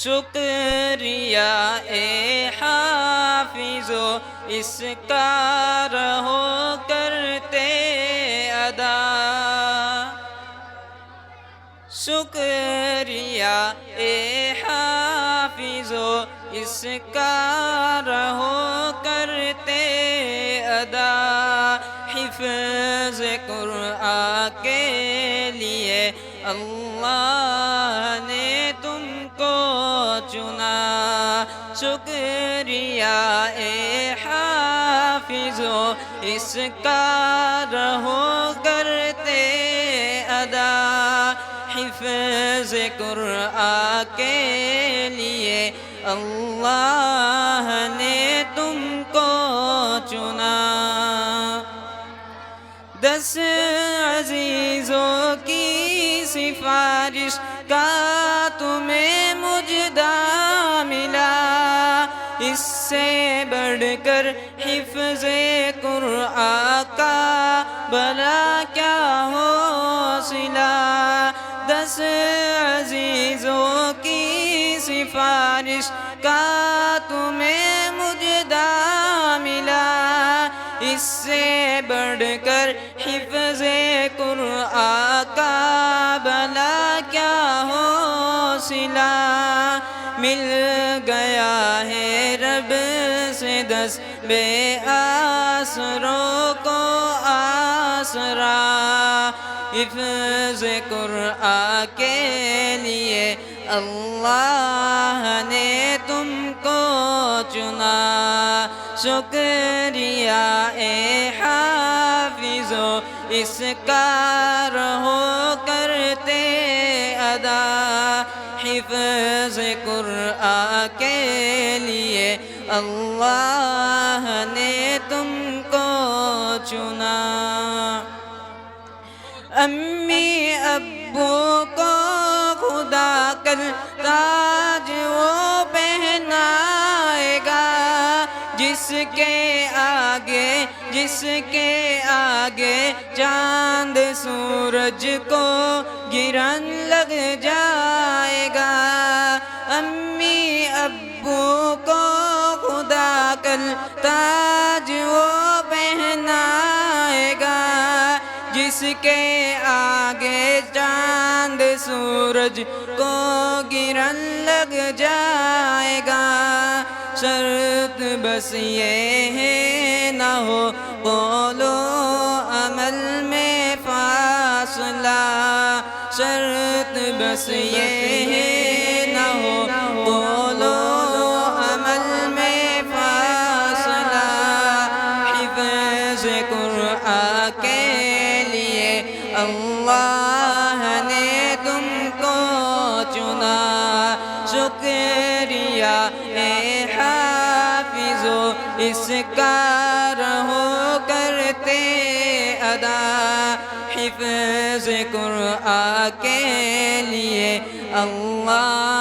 شکریہ اے حافظو اس کا رہو کرتے ادا، شکریہ اے حافظو اس کا رہو کرتے ادا، حفظ قرآن کے لیے اللہ نے تم کو چنا، شکریہ اے حافظو اس کا رہو کرتے ادا، حفظ قرآن کے لیے اللہ نے تم کو چنا، 10 عزیزوں کی سفارش کا تمہیں مجدہ ملا، اس سے بڑھ کر حفظ قرآن کا بھلا کیا حوصلہ، 10 عزیزوں کی سفارش کا تمہیں مجدہ ملا، اس سے بڑھ کر حفظ قرآن کا بھلا کیا حوصلہ، مل گیا ہے رب سے 10 بے آسروں کو آسرا، حفظ قرآن کے لیے اللہ نے تم کو چنا، شکریہ اے حافظو اس کا رہو کرتے ادا، حفظ قرآن کے لیے اللہ نے تم کو چنا، امی ابو کو خدا کل تاج وہ پہنائے گا، جس کے آگے چاند سورج کو گرہن لگ جائے گا، امی ابو کو خدا کل تاج وہ پہنائے گا، جس کے آگے چاند سورج کو گرہن لگ جائے گا، شرط بس یہ ہے نہ ہو قول و عمل میں فاصلہ، شرط بس یہ ہے نہ ہو قول و عمل میں فاصلہ، حفظ قرآن کے لیے اللہ نے تم کو چنا، شکریہ اے حافظو اس کا رہو کرتے ادا، حفظ قرآن کے لیے اللہ